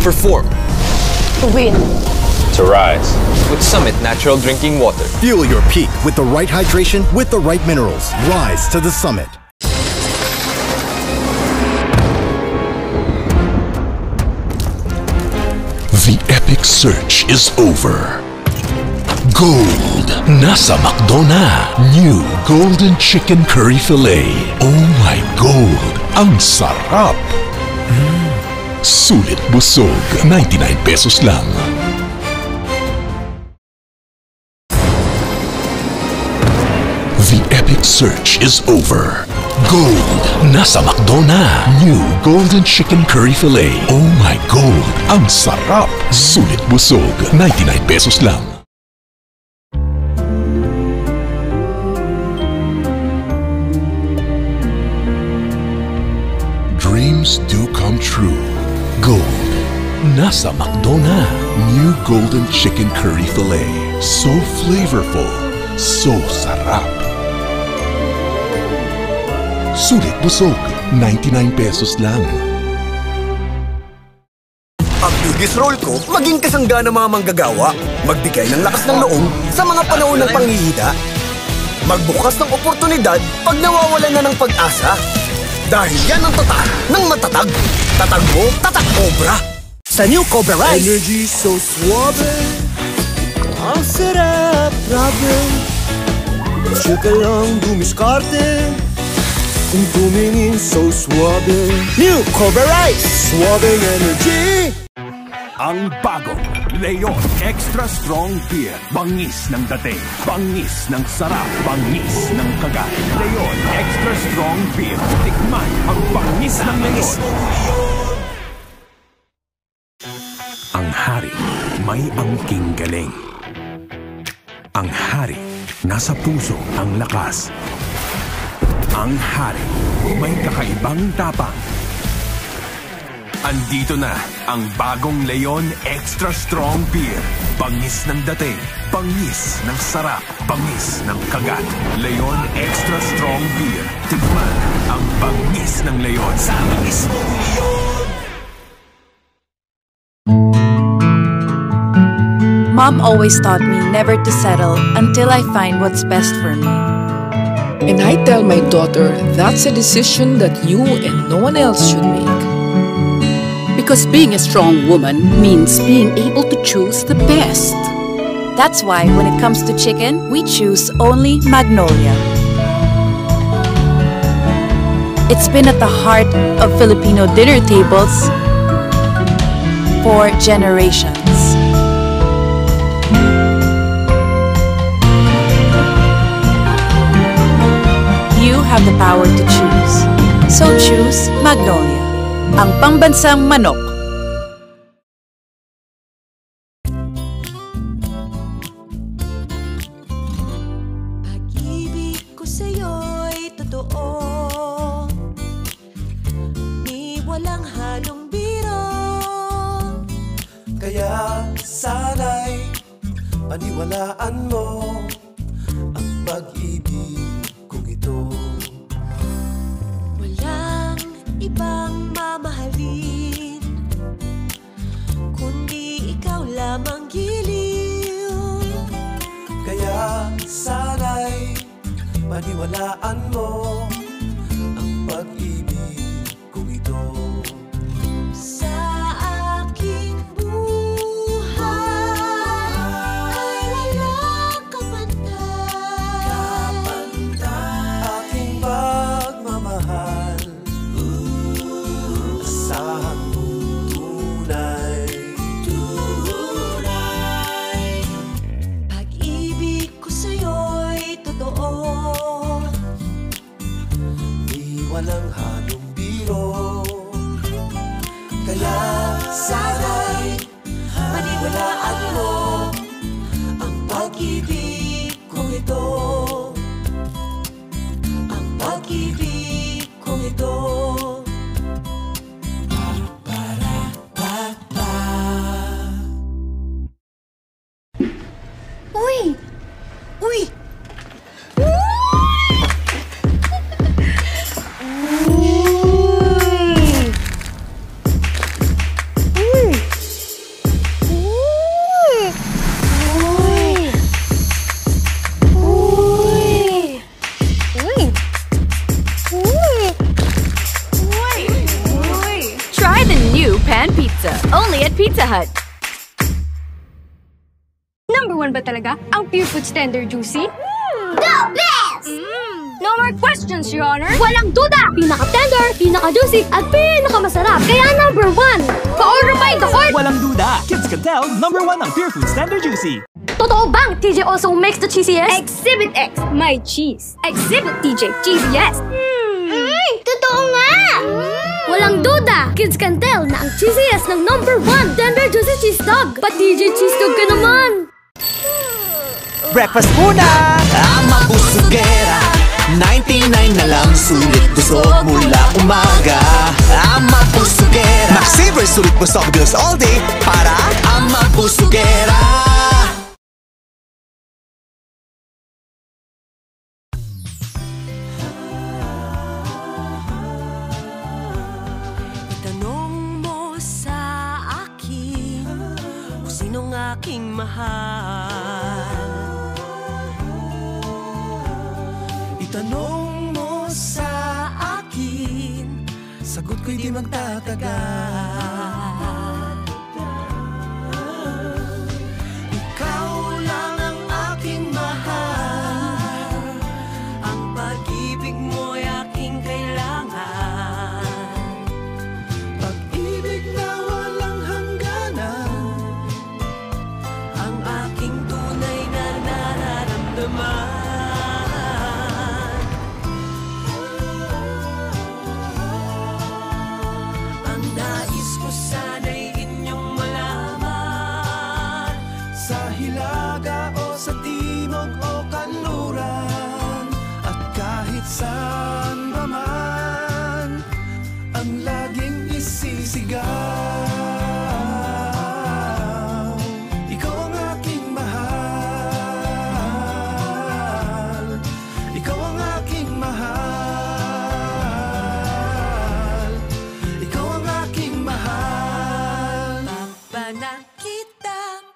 perform. To win. To rise. With Summit Natural Drinking Water. Fuel your peak with the right hydration with the right minerals. Rise to the summit. The epic search is over. Gold! Nasa McDo na. New Golden Chicken Curry Filet. Oh my gold! Ang sarap! Sulit busog. 99 pesos lang. The epic search is over. Gold! Nasa McDo na. New Golden Chicken Curry Filet. Oh my gold! Ang sarap! Sulit busog. 99 pesos lang. Dreams do come true. Gold. Nasa McDo na. New Golden Chicken Curry Filet. So flavorful. So sarap. Sulit busog. 99 pesos lang. Ang biggest role ko, maging kasangga ng mga manggagawa. Magbigay ng lakas ng loob sa mga panahon ng panghihina. Magbukas ng oportunidad pag nawawalan na ng pag-asa. Dahil yan ang tatak ng matatag. Tatag mo, tatak Cobra. Sa new Cobra Rice. Energy so suave. Ang sarap, grabe. Tsaka lang dumiskarte. Kung tumingin so suave. New Cobra Rice. Suave energy. Ang bagong Leon Extra Strong Beer. Bangis ng dating, bangis ng sarap, bangis ng kagat. Leon Extra Strong Beer. Tikman ang bangis ng Leon. Ang hari may angking galing. Ang hari nasa puso ang lakas. Ang hari may kakaibang tapang. Andito na ang bagong Leon Extra Strong Beer. Bangis ng dating, bangis ng sarap, bangis ng kagat. Leon Extra Strong Beer. Tikman ang bangis ng Leon. Sa bangis mo, Leon! Mom always taught me never to settle until I find what's best for me. And I tell my daughter that's a decision that you and no one else should make. Because being a strong woman means being able to choose the best. That's why when it comes to chicken, we choose only Magnolia. It's been at the heart of Filipino dinner tables for generations. You have the power to choose. So choose Magnolia. Ang pambansang manok. Pag-ibig ko sa'yo'y totoo. Di walang halong biro. Kaya sana'y paniwalaan mo ang pag-ibig kong ito. Walang ibang mamahalin, kundi ikaw lamang giliw. Kaya sana'y paniwalaan mo ang pag-ibig kong ito. Sa aking buhay ay walang kapantay. Aking pagmamahal, asahan mong tunay. Pag-ibig ko sa'yo'y totoo. Di walang halong biro. Kaya sana'y Paniwalaan mo ang pag-ibig kong ito. Ang pag-ibig kong ito. Uy! Uy! Uy! at Pizza Hut. Number 1 ba talaga ang Pure Foods Tender Juicy? The best! No more questions, Your Honor. Walang duda! Pinaka-tender, pinaka-juicy, at pinaka-masarap. Kaya number 1! Pa-order by the court! Walang duda! Kids can tell, number 1 ang Pure Foods Tender Juicy. Totoo bang TJ also makes the cheesiest? Exhibit X, my cheese. Exhibit TJ, cheesiest. Totoo nga! Walang duda! Kids can tell na ang cheesiest ng number 1 Tender Juicy Cheese Dog. Pa TJ Cheese Dog ka naman! Breakfast muna! Ama Busugera 99 na lang, sulit busog mula umaga. Ama Busugera Max-saver, sulit busog bills all day para Ama Busugera. Itanong mo sa akin kung sinong aking mahal. Itanong mo sa akin, sagot ko'y di magtatagal. Ikaw lang ang aking mahal, Ang pag-ibig mo'y aking kailangan. pag-ibig na walang hangganan. Ang aking tunay na nararamdaman. Ang nais ko sana'y inyong malaman. Sa hilaga o sa timog o kanluran, at kahit saan pa man, ang laging isisigaw. Ikaw ang aking mahal, ikaw ang aking mahal, ikaw ang aking mahal. Pagbanan kita.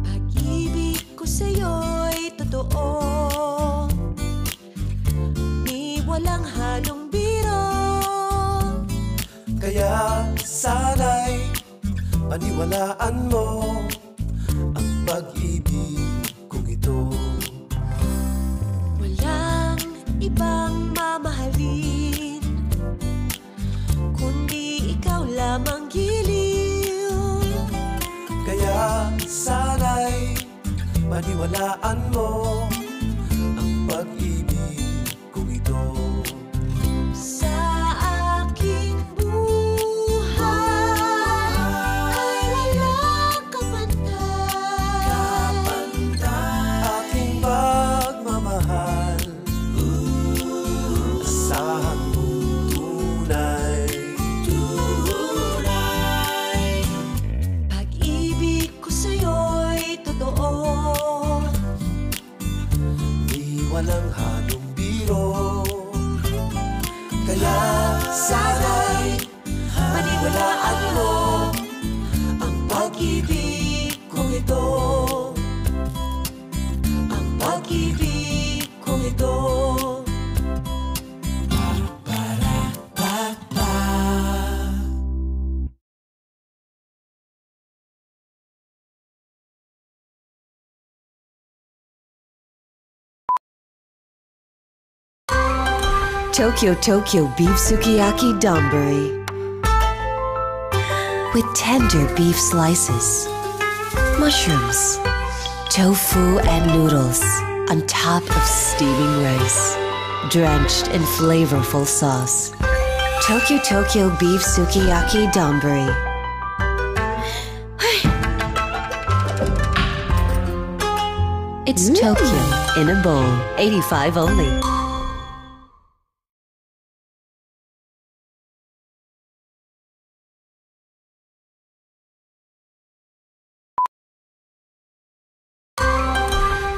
Pag-ibig ko sa'yo'y totoo, di walang halong biro. Kaya sana'y paniwalaan mo ang pag-ibig kong ito. Walang ibang mamahalin, kundi ikaw lamang giliw. Kaya sana'y paniwalaan mo ang pag-ibig kong ito. Sa aking buhay ay walang kapantay. Aking pagmamahal, asahan mong tunay. Pag-ibig ko sa'yo'y totoo, Di walang halong biro. Kaya sana'y paniwalaan mo ang pag-ibig kong ito. Ang pag-ibig kong ito. Tokyo Beef Sukiyaki Donburi with tender beef slices, mushrooms, tofu and noodles on top of steaming rice, drenched in flavorful sauce. Tokyo Beef Sukiyaki Donburi. It's Tokyo in a bowl, 85 only.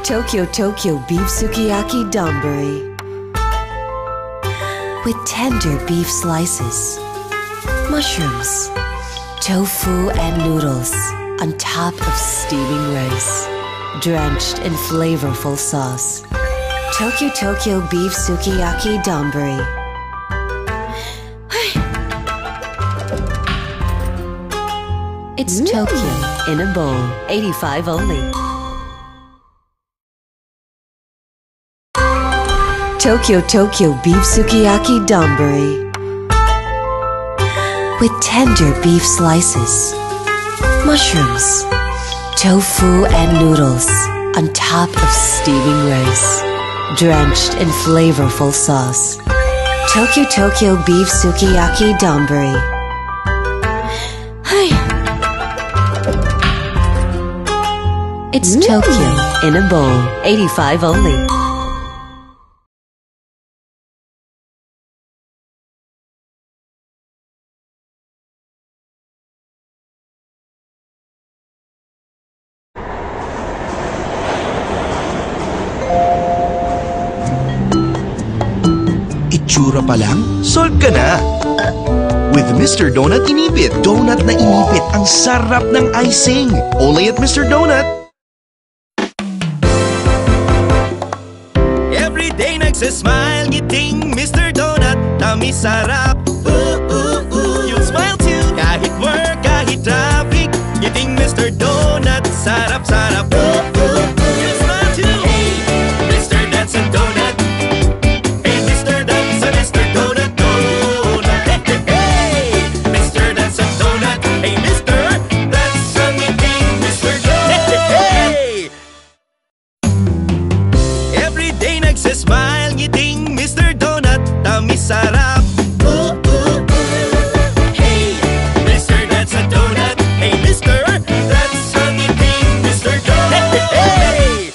Tokyo Beef Sukiyaki Donburi with tender beef slices, mushrooms, tofu and noodles on top of steaming rice, drenched in flavorful sauce. Tokyo Tokyo Beef Sukiyaki Donburi. It's Tokyo in a bowl. 85 only. Tokyo Tokyo Beef Sukiyaki Donburi. With tender beef slices, mushrooms, tofu and noodles on top of steaming rice, drenched in flavorful sauce. Tokyo Tokyo Beef Sukiyaki Donburi. It's Tokyo in a bowl. 85 only. Itsura pa lang, solve ka na! With Mr. Donut Inipit. Donut na inipit. Ang sarap ng icing. Only at Mr. Donut. Everyday nagsasmile, ngiting Mr. Donut, tamis sarap. You'll smile too, kahit work, kahit traffic. Ngiting Mr. Donut, sarap-sarap. You'll smile too. Hey, Mr. That's a Donut. Hey, Mr. That's a Mr. Donut Donut. Hey, hey, Mr. That's a Donut. Hey, Mr. That's a ngiting Mr. Donut. Hey, everyday nagsasmile, ngiting Mr. Donut, tamis sarap. Hey, Mr. That's a Donut. Hey, Mr. That's a ngiting Mr. Donut. Hey!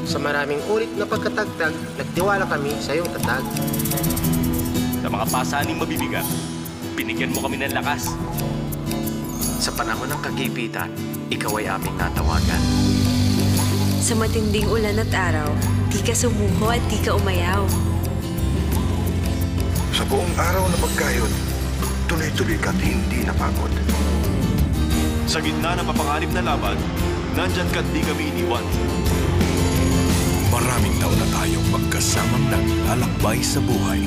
Sa maraming ulit na pagkatagtag, nagtiwala kami sa iyong tatag. Sa mga pasaning mabibigat, binigyan mo kami ng lakas. Sa panahon ng kagipitan, ikaw ay aming natawagan. Sa matinding ulan at araw, di ka sumuko at di ka umayaw. Sa buong araw na pagkayod, tuloy-tuloy ka't hindi napagod. Sa gitna ng mapanganib na laban, nandyan ka't di kami iniwan. Maraming taon na tayong magkasamang naglalakbay sa buhay.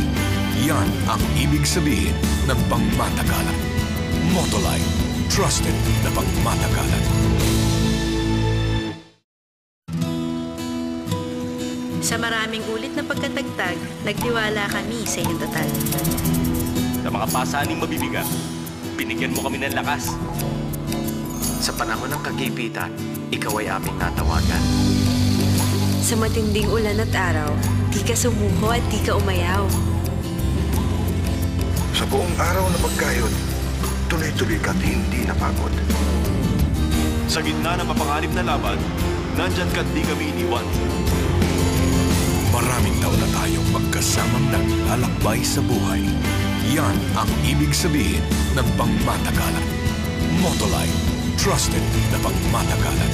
Yan ang ibig sabihin ng pangmatagalan. Motolite, trusted na pangmatagalan. Sa maraming ulit na pagkatagtag, nagtiwala kami sa iyong tatag. Sa mga pasaning mabibigat, binigyan mo kami ng lakas. Sa panahon ng kagipitan, ikaw ay aming natawagan. Sa matinding ulan at araw, di ka sumuko at di ka umayaw. Sa buong araw na pagkayod, tuloy-tuloy ka't hindi napagod. Sa gitna ng mapanganib na laban, nandyan ka't di kami iniwan. Maraming taon na tayong magkasamang naglalakbay sa buhay. Yan ang ibig sabihin ng pangmatagalan. Motolite, trusted na pangmatagalan.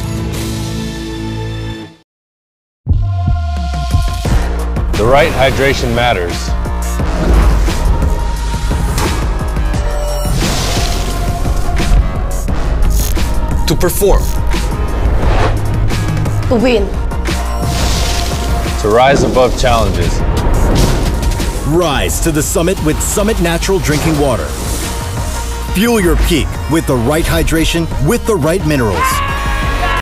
The right hydration matters. To perform. To win. To rise above challenges. Rise to the summit with Summit Natural Drinking Water. Fuel your peak with the right hydration with the right minerals.